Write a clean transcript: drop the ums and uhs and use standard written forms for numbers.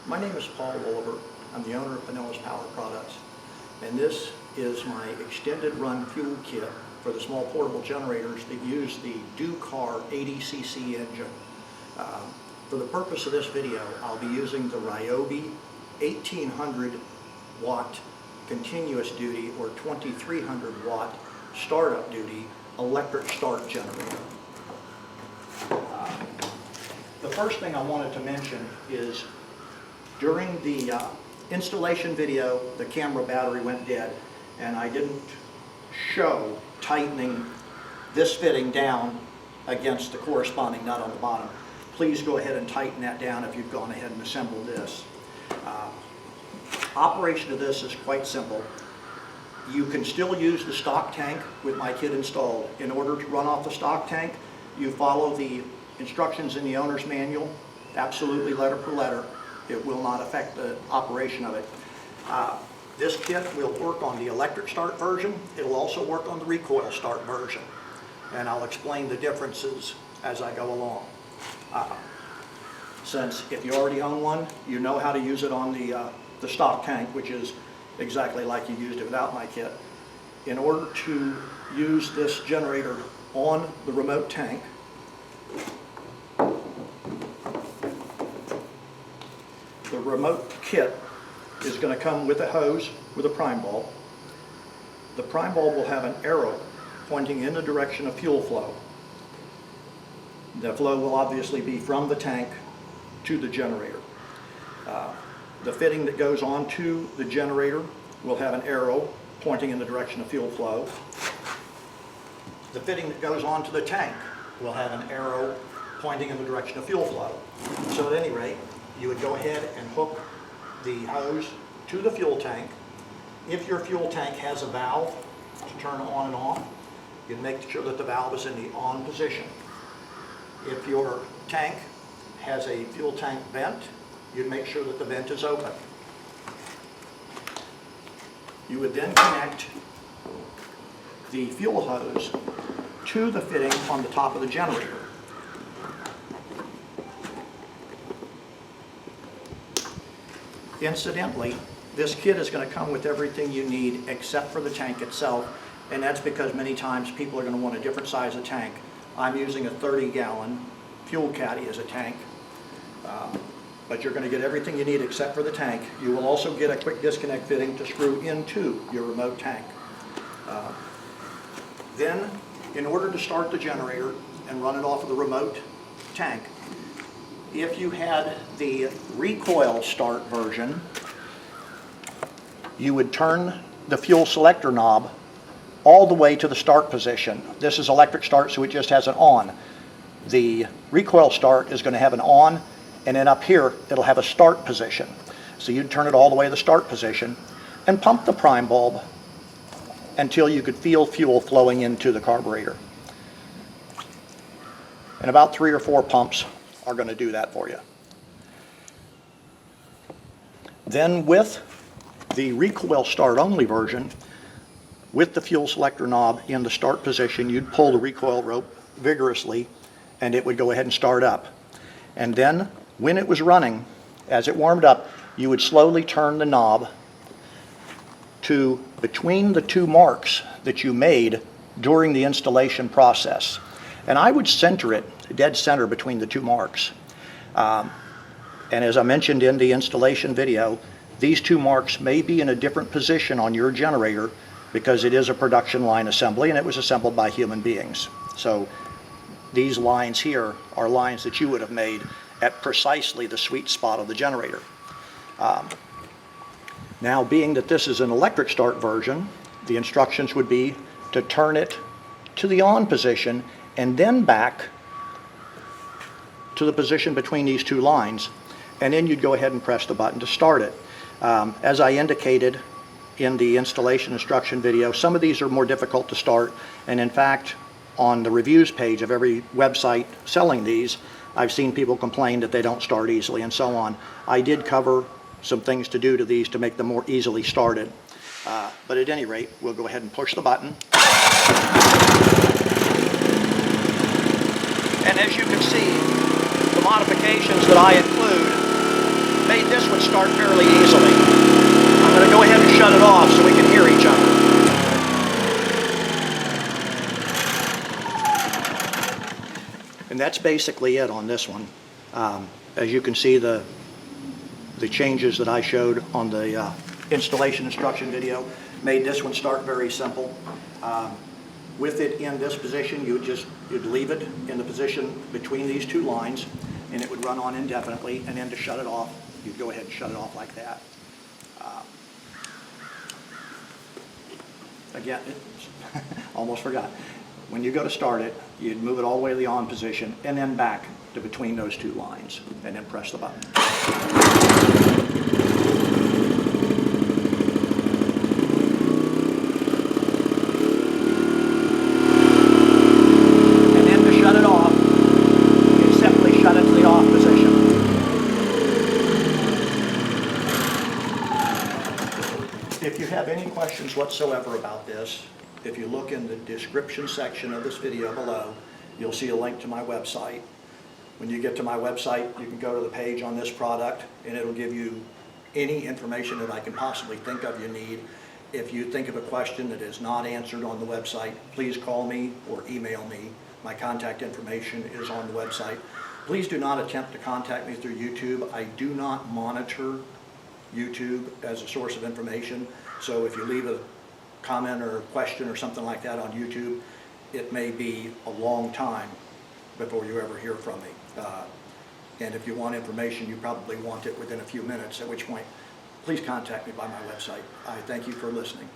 My name is Paul Oliver. I'm the owner of Pinellas Power Products, and this is my extended run fuel kit for the small portable generators that use the Do-Car 80cc engine. For the purpose of this video, I'll be using the Ryobi 1800 watt continuous duty or 2300 watt startup duty electric start generator. The first thing I wanted to mention is during the installation video, the camera battery went dead, and I didn't show tightening this fitting down against the corresponding nut on the bottom. Please go ahead and tighten that down if you've gone ahead and assembled this. Operation of this is quite simple. You can still use the stock tank with my kit installed. In order to run off the stock tank, you follow the instructions in the owner's manual, absolutely letter per letter. It will not affect the operation of it. This kit will work on the electric start version. It'll also work on the recoil start version. And I'll explain the differences as I go along. Since if you already own one, you know how to use it on the stock tank, which is exactly like you used it without my kit. In order to use this generator on the remote tank, the remote kit is going to come with a hose with a prime bulb. The prime bulb will have an arrow pointing in the direction of fuel flow. The flow will obviously be from the tank to the generator. The fitting that goes onto the generator will have an arrow pointing in the direction of fuel flow. The fitting that goes onto the tank will have an arrow pointing in the direction of fuel flow. So at any rate, you would go ahead and hook the hose to the fuel tank. If your fuel tank has a valve to turn on and off, you'd make sure that the valve is in the on position. If your tank has a fuel tank vent, you'd make sure that the vent is open. You would then connect the fuel hose to the fitting on the top of the generator. Incidentally, this kit is going to come with everything you need except for the tank itself, and that's because many times people are going to want a different size of tank. I'm using a 30-gallon fuel caddy as a tank, but you're going to get everything you need except for the tank. You will also get a quick disconnect fitting to screw into your remote tank. Then, in order to start the generator and run it off of the remote tank, if you had the recoil start version, you would turn the fuel selector knob all the way to the start position. This is electric start, so it just has an on. The recoil start is going to have an on, and then up here it'll have a start position. So you'd turn it all the way to the start position and pump the prime bulb until you could feel fuel flowing into the carburetor. And about 3 or 4 pumps are going to do that for you. Then with the recoil start only version, with the fuel selector knob in the start position, you'd pull the recoil rope vigorously and it would go ahead and start up. And then when it was running, as it warmed up, you would slowly turn the knob to between the 2 marks that you made during the installation process. And I would center it dead center between the 2 marks. And as I mentioned in the installation video, these 2 marks may be in a different position on your generator because it is a production line assembly and it was assembled by human beings. So these lines here are lines that you would have made at precisely the sweet spot of the generator. Now, being that this is an electric start version, the instructions would be to turn it to the on position and then back to the position between these 2 lines, and then you'd go ahead and press the button to start it. As I indicated in the installation instruction video, some of these are more difficult to start, and in fact on the reviews page of every website selling these, I've seen people complain that they don't start easily and so on. I did cover some things to do to these to make them more easily started. But at any rate, we'll go ahead and push the button. And as you can see, the modifications that I include made this one start fairly easily. I'm going to go ahead and shut it off so we can hear each other. And that's basically it on this one. As you can see, the changes that I showed on the installation instruction video made this one start very simple. With it in this position, you'd leave it in the position between these two lines, and it would run on indefinitely. And then to shut it off, you'd go ahead and shut it off like that. Again, almost forgot. When you go to start it, you'd move it all the way to the on position and then back to between those two lines, and then press the button. And then to shut it off, you simply shut it to the off position. If you have any questions whatsoever about this, if you look in the description section of this video below, you'll see a link to my website. When you get to my website, you can go to the page on this product, and it'll give you any information that I can possibly think of you need. If you think of a question that is not answered on the website, please call me or email me. My contact information is on the website. Please do not attempt to contact me through YouTube. I do not monitor YouTube as a source of information, so if you leave a comment or a question or something like that on YouTube, it may be a long time before you ever hear from me. And if you want information, you probably want it within a few minutes, at which point, please contact me by my website. I thank you for listening.